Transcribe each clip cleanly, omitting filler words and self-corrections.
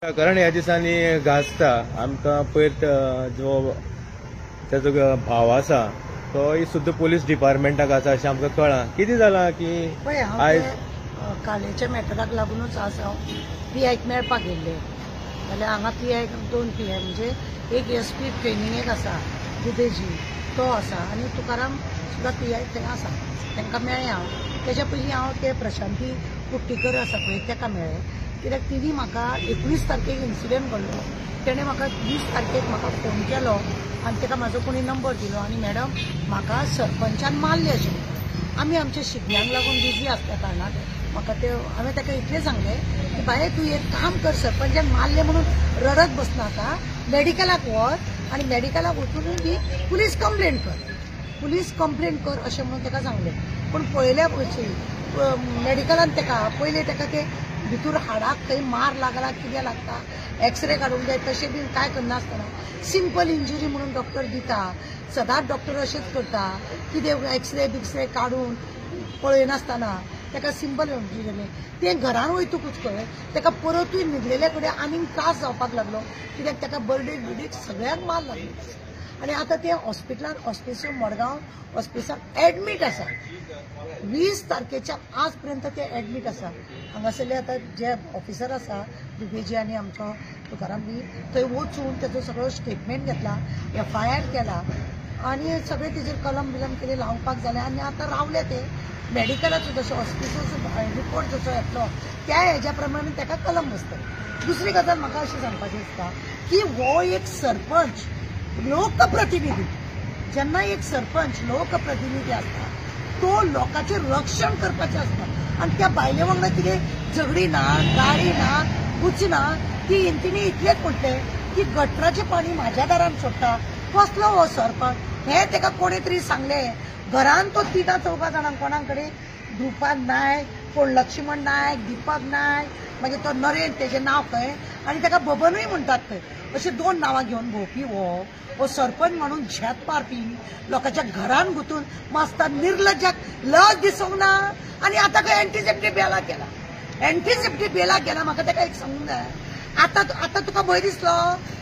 कारण ह्या दिसांनी गाजता आमकां पयर जो ताजो भाव आसा तो सुद्दां पुलीस डिपार्टमेंटाक आसा अशें आमकां कळ्ळां. कितें जालां की आयज कालेच्या मॅटराक लागूनच आज हांव PIक मेळपाक गेल्ले जाल्यार हांगा PI 2 PI म्हणजे एक SP ट्रेनिंगेक आसा दुदेजी तो आसा आनी तुकाराम सुद्दां PI थंय आसा तांकां मेळ्ळें हांव. तेच्या पयलीं हांव ते प्रशांती कुट्टीकर आसा पळय ताका मेळ्ळें कित्याक तिणी म्हाका 19 तारखेक इन्सिडेंट घडलो. तेणें म्हाका 20 तारखेक म्हाका फोन केलो आनी ताका म्हाजो कोणी नंबर दिलो आनी मॅडम म्हाका सरपंचान मारले अशें आमी आमच्या शिगम्यांक लागून बिजी आसल्या कारणान म्हाका ते हांवें ताका इतलें सांगलें की बाये तूं एक काम कर सरपंचान मारले म्हणून रडत बसनाका मेडिकलाक व्हर आनी मेडिकलाक वचून बी पुलीस कंप्लेंट कर अशें म्हणून ताका सांगलें. पूण पळयल्या पयलीं मेडिकलान ताका पयलीं ताका ते भितूर हाडाक खंय मार लागला कितें लागता एक्सरे काडूंक जाय तशें बी कांय करनासतना सिंपल इंजुरी म्हणून डॉक्टर दिता. सदांच डॉक्टर अशेंच करता कितें एक्सरे बिक्सरे काडून पळयनासतना ताका सिंपल इंजुरी जाली. तें घरान वयतकूच कळ्ळें ताका परतूय न्हिदलेले कडेन आनीक त्रास जावपाक लागलो कित्याक ताका बर्डेक सगळ्यांक मार लागलो आनी आतां ते हॉस्पिटल मडगांव हॉस्पिटलांत एडमीट आसा. 20 तारखेच्या आज पर्यंत ते एडमीट आसा. हांगासरले आतां जे ऑफिसर आसा दुबेजी आनी आमचो तुकाराम बी थंय वचून ताजो सगळो स्टेटमेंट घेतला FIR केला आनी सगळे तेजेर कलम बिलम कितें लावपाक जालें आनी आतां रावले ते मेडिकलाचो जसो हॉस्पिटलाचो रिपोर्ट जसो येतलो त्या हेज्या प्रमाणे ताका कलम बसतले. दुसरी गजाल म्हाका अशें सांगपाचें दिसता की हो एक सरपंच लोकप्रतिनिधी जेन्ना एक सरपंच लोकप्रतिनिधी आसता तो लोकांचें रक्षण करपाचें आसता आनी त्या बायले वांगडा कितें झगडी ना गाडी ना गुची ना ती तेणी इतलेंच म्हटलें की गटराचें पाणी म्हाज्या दारान सोडटा कसलो हो सरपंच हें ताका कोणी तरी सांगलें. घरान तो 3-4 जाणांक कोणा कडेन ध्रुपाद नायक कोण लक्ष्मण नायक दीपक नायक मागीर तो नरेन तेजें नांव खंय आनी ताका बबनूय म्हणटात थंय अशें 2 नांवां घेवन भोंवपी हो सरपंच म्हणून झेत मारपी लोकांच्या घरान गुतून मास्तर निर्लज्जाक लज दिसूंक ना आनी आतां खंय एंटीसेप्टी बेला गेला म्हाका ताका एक सांगूंक जाय. आतां तुका भंय दिसलो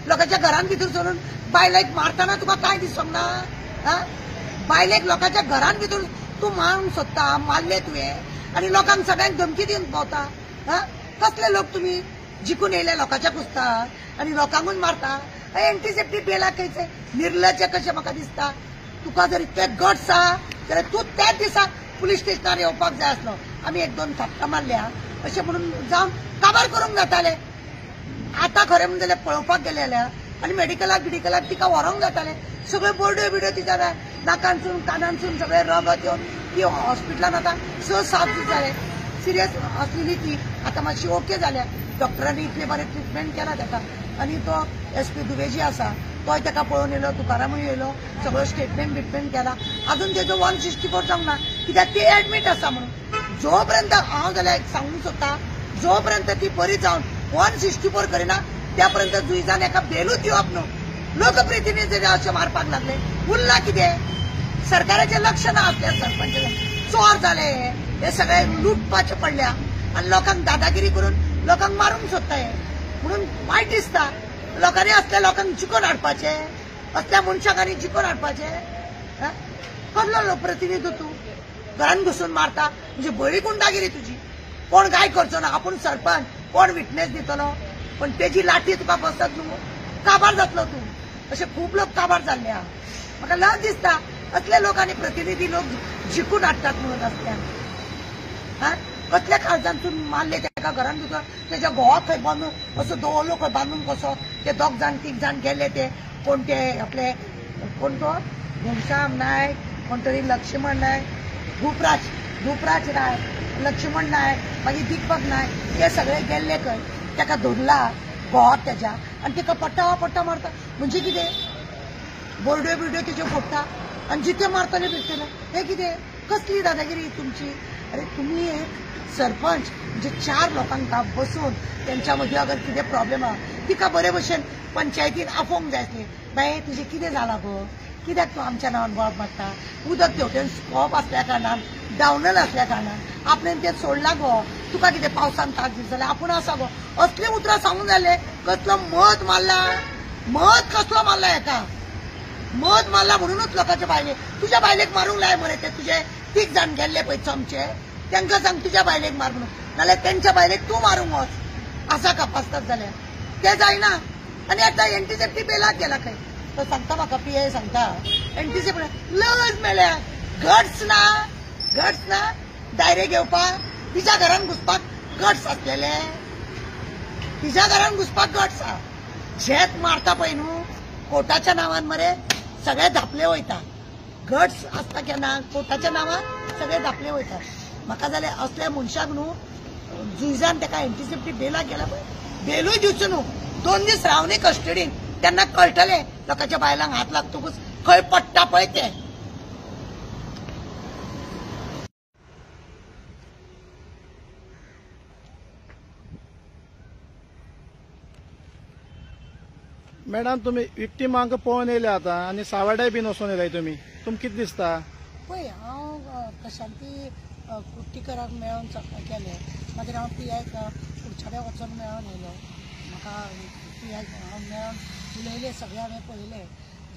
लोकांच्या घरान भितर सरून बायलेक मारतना तुका कांय दिसूंक ना. बायलेक लोकांच्या घरान भितर तूं मारूंक सोदता मारले तुवें आनी लोकांक सगळ्यांक धमकी दिवन भोंवता. कसले लोक तुमी जिखून येयले लोकांच्या कुस्तार आनी लोकांकूच मारता. एंटीसेप्टी बेला खंयचे निर्लज्ज कशें म्हाका दिसता. तुका जर इतले गट्स आसा जाल्यार तूं त्याच दिसा पुलीस स्टेशनार येवपाक जाय आसलो. आमी 1-2 थापटां मारल्या अशें म्हणून जावन काबार करूंक जाताले. आतां खरें म्हणून जाल्यार पळोवपाक गेले जाल्यार आनी मेडिकलाक तिका व्हरोंक जातालें. सगळ्यो बोर्ड्यो बिड्यो तिच्या नाकांसून कानांसून सगळे रगत येवन ती हॉस्पिटलान आतां 6-7 दीस जाले सिरियस आसलेली ती आतां मातशी ओके जाल्या. डॉक्टरांनी इतले बरें ट्रिटमेंट केला ताका आनी तो SP दुबेजी आसा तोय ताका पळोवन येयलो तुकारामूय येयलो सगळो स्टेटमेंट केला. अजून तेजो 164 जावंक ना कित्याक ती एडमीट आसा म्हणून. जो पर्यंत हांव जाल्यार सांगूंक सोदता जो पर्यंत ती बरी जावन 164 करिना त्या पर्यंत जुईजान एका बेलूच दिवप न्हू. लोकप्रतिनिधी अशें मारपाक लागले उरला कितें सरकाराचें लक्ष ना आपल्या सरपंच चोर जाले हे सगळे लुटपाचे पडल्या आनी लोकांक दादागिरी करून लोकांक मारूंक सोदताय म्हणून वायट दिसता. लोकांनी असल्या लोकांक जिखून हाडपाचे असल्या मनशाक आनी जिखून हाडपाचे. कसलो लोकप्रतिनिधी तूं घरान घुसून मारता म्हणजे बळी गुंडागिरी तुजी. कोण काय करचो ना आपूण सरपंच कोण विटनेस दितलो पण तेजी लाठी तुका बसत न्हू काबार जातलो तूं. अशे खूब लोक काबार जाल्ले आहा. म्हाका लज दिसता असले लोक आनी प्रतिनिधी लोक जिखून हाडटात म्हणून असल्या कसल्या काळजांतून मारले ताका घरान भितर तेज्या घोवाक खंय बांदून असो दवरलो खंय बांदून कसो ते 2 जाण 3 जाण गेले ते कोण ते आपले कोण तो घनश्याम नायक कोण तरी लक्ष्मण नायक धुपराज नायक लक्ष्मण नायक मागीर दीपक नायक ते सगळे गेल्ले खंय ताका धरला घोवाक तेज्या आनी ताका पट्टा मारता म्हणजे कितें बोर्ड्यो बिड्यो तेज्यो फोडटा आनी जिते मारतले बिरतले हे कितें कसली दादागिरी तुमची. अरे तुम्ही एक सरपंच म्हणजे 4 लोकांक बसून त्यांच्या मध्ये अगर कितें प्रॉब्लेम आहा तिका बरे भशेन पंचायतीन आपोवंक जाय आसलें बाये तुजें कितें जालां गो कित्याक तूं आमच्या नांवान बोवाळ मारता. उदक तेवटेन स्कॉप आसल्या कारणान डावनल असल्या कारणान आपल्यान ते सोडला गो तुका कितें पावसान त्रास दिता जाल्यार आपूण आसा गो असले उतरां सांगून जाले कसलो मध मारला, मध कसलो मारला एका, मध मारला म्हणूनच लोकांच्या बायलेक, तुझ्या बायलेक मारूंक लाय मरे ते तुझे 3 जाण गेल्ले पळय चमचे, त्यांना सांग तुझ्या बायलेक मार म्हणून, नाल्यार त्यांच्या बायलेक तू मारूंक वच असा कापासतात जाल्यार ते जायना. आणि आता एंटीसेप्टी बेलात गेला खंय तो सांगता म्हाका पीए सांगता एंटीसेप्टी लज मेल्या, घट्स ना डायरेक्ट घेवपाक, तिच्या घरान घुसपाक गट्स असलेले, तिच्या घरान घुसपाक गट्स आहा. शेत मारता पळय न्हू कोर्टाच्या नांवान मरे सगळे धापले वयता, गट्स आसता केन्ना कोर्टाच्या नांवान सगळे धापले वयता. म्हाका जाल्यार असल्या मनशाक न्हू जुईजान ताका एंटीसेप्टी बेलाक गेला पळय बेलूय दिवचो न्हू, 2 दीस रावनी कस्टडीन, त्यांना कळटले लोकांच्या बायलांक हात लागतकूच खंय पडटा पळय ते. मॅडम तुम्ही विक्टिमांक पळोवन येयले आता आनी सावड्याय बीन वचून येयलाय तुमी, तुमकां कितें दिसता? पळय हांव प्रशांती कुट्टीकराक मेळोन केलें, मागीर हांव पियाक कुडचड्या वचून मेळोन येयलो, म्हाका पियाक हांव मेळोन उलयले, सगळे हांवें पळयले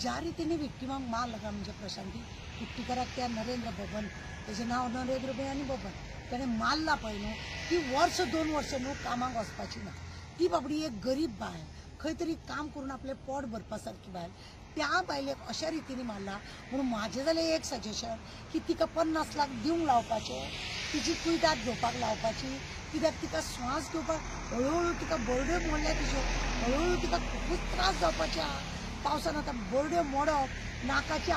ज्या रितीने विक्टिमांक मार लागला. म्हणजे प्रशांती कुट्टीकराक त्या नरेंद्र बबन, तेजें नांव नरेंद्र बयानी बबन, ताणें मारला पळय न्हू, ती 2 वर्स न्हू कामाक वचपाची ना. ती बाबडी एक गरीब बायल, खंय तरी काम करून आपलें पोट भरपा सारकी बायल, त्या बायलेक अशा रितीने मारला. म्हणून म्हाजें जालें एक सजेशन की तिका 50 लाख दिवंक लावपाचे, तिची कुयदाद घेवपाक लावपाची, कित्याक तिका श्वास घेवपाक हळूहळू तिका बर्ड्यो मोडल्या, तिच्यो हळूहळू तिका खूबच त्रास जावपाचे आहा. पावसान आतां बर्ड्यो मोडप, नाकाची